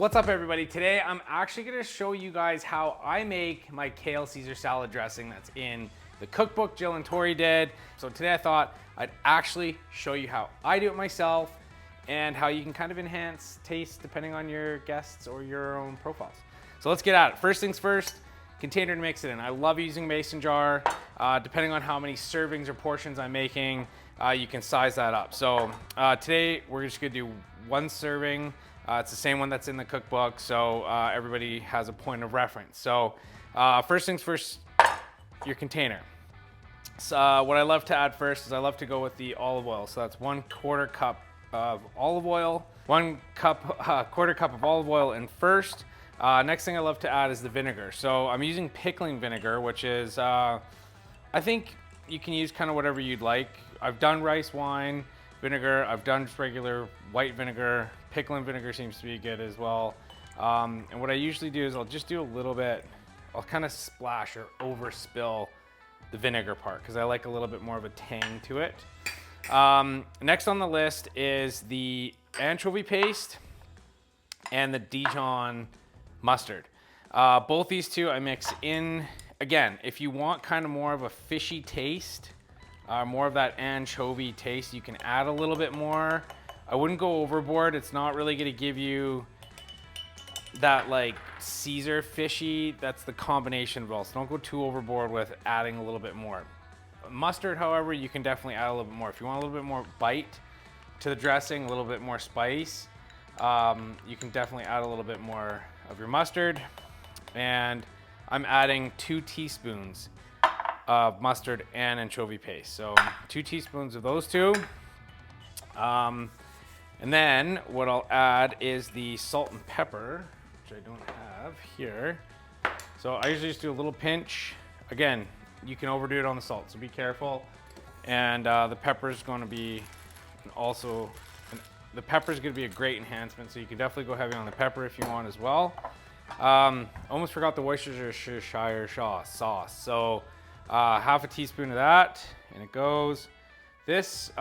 What's up, everybody? Today I'm actually going to show you guys how I make my kale Caesar salad dressing that's in the cookbook Jill and Tori did. So today I thought I'd actually show you how I do it myself and how you can kind of enhance taste depending on your guests or your own profiles. So let's get at it. First things first, container to mix it in. I love using mason jar. Depending on how many servings or portions I'm making, you can size that up. So today we're just gonna do one serving. It's the same one that's in the cookbook, so everybody has a point of reference. So first things first, your container. So what I love to add first is I love to go with the olive oil. So that's 1/4 cup of olive oil, quarter cup of olive oil in first. Next thing I love to add is the vinegar. So I'm using pickling vinegar, which is, I think you can use kind of whatever you'd like. I've done rice wine vinegar, I've done just regular white vinegar. Pickling vinegar seems to be good as well. And what I usually do is I'll just do a little bit, I'll kind of splash or overspill the vinegar part because I like a little bit more of a tang to it. Next on the list is the anchovy paste and the Dijon mustard. Both these two I mix in. Again, if you want kind of more of a fishy taste, more of that anchovy taste, you can add a little bit more. I wouldn't go overboard. It's not really gonna give you that like Caesar fishy. That's the combination of all. So don't go too overboard with adding a little bit more. Mustard, however, you can definitely add a little bit more. If you want a little bit more bite to the dressing, a little bit more spice, you can definitely add a little bit more of your mustard. And I'm adding 2 teaspoons of mustard and anchovy paste. So 2 teaspoons of those two. And then what I'll add is the salt and pepper, which I don't have here. So I usually just do a little pinch. Again, you can overdo it on the salt, so be careful. And the pepper is going to be the pepper is going to be a great enhancement, so you can definitely go heavy on the pepper if you want as well. Almost forgot the Worcestershire sauce. So half a teaspoon of that, and it goes. This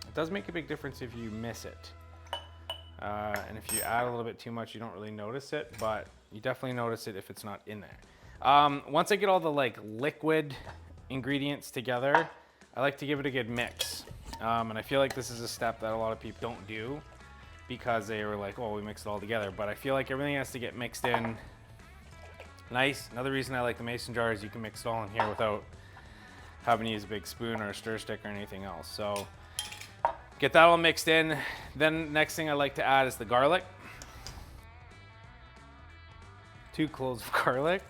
it does make a big difference if you miss it. And if you add a little bit too much, you don't really notice it, but you definitely notice it if it's not in there. Once I get all the like liquid ingredients together, I like to give it a good mix. And I feel like this is a step that a lot of people don't do because they were like, oh, we mix it all together. But I feel like everything has to get mixed in nice. Another reason I like the mason jar is you can mix it all in here without having to use a big spoon or a stir stick or anything else. So get that all mixed in. Then next thing I like to add is the garlic. 2 cloves of garlic.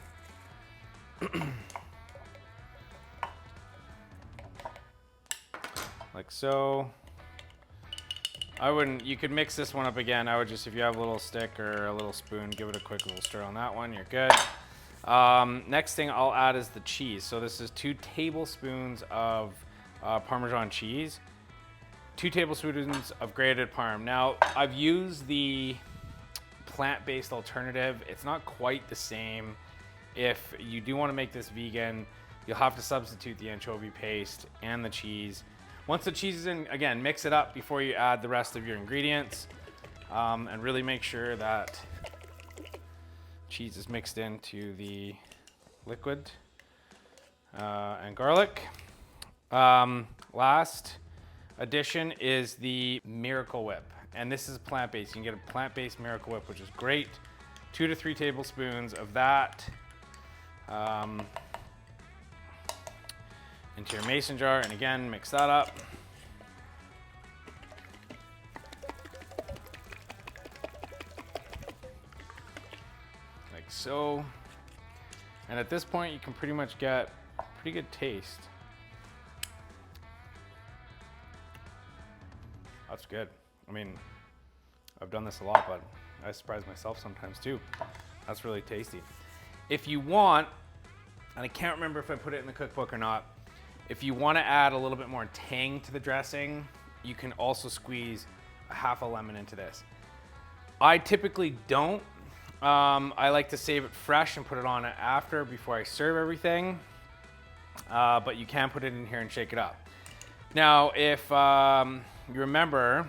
Like so. You could mix this one up again. I would just, if you have a little stick or a little spoon, give it a quick little stir on that one, you're good. Next thing I'll add is the cheese. So this is 2 tablespoons of Parmesan cheese. 2 tablespoons of grated Parm. Now, I've used the plant-based alternative. It's not quite the same. If you do want to make this vegan, you'll have to substitute the anchovy paste and the cheese. Once the cheese is in, again, mix it up before you add the rest of your ingredients, and really make sure that cheese is mixed into the liquid and garlic. Last addition is the Miracle Whip, and this is plant-based. You can get a plant-based Miracle Whip, which is great. 2 to 3 tablespoons of that into your mason jar, and again, mix that up. Like so. And at this point, you can pretty much get pretty good taste. That's good. I mean, I've done this a lot, but I surprise myself sometimes too. That's really tasty. If you want, and I can't remember if I put it in the cookbook or not, if you want to add a little bit more tang to the dressing, you can also squeeze a half a lemon into this. I typically don't. I like to save it fresh and put it on after before I serve everything. But you can put it in here and shake it up. Now, if you remember,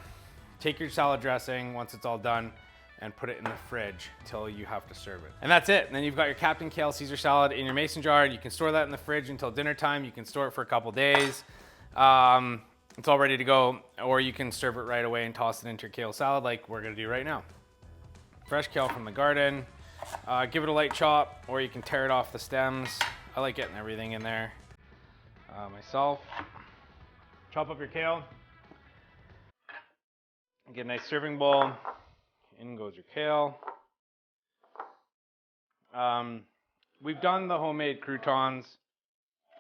take your salad dressing once it's all done, and put it in the fridge until you have to serve it. And that's it. And then you've got your Captain Kale Caesar salad in your mason jar. You can store that in the fridge until dinner time. You can store it for a couple days. It's all ready to go, or you can serve it right away and toss it into your kale salad like we're gonna do right now. Fresh kale from the garden. Give it a light chop, or you can tear it off the stems. I like getting everything in there myself. Chop up your kale. Get a nice serving bowl. In goes your kale. We've done the homemade croutons.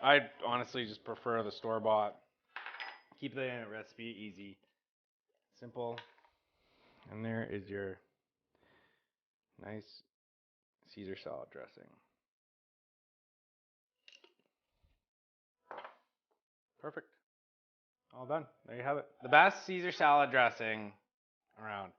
I honestly just prefer the store-bought. Keep the recipe easy, simple. And there is your nice Caesar salad dressing. Perfect. All done. There you have it. The best Caesar salad dressing around.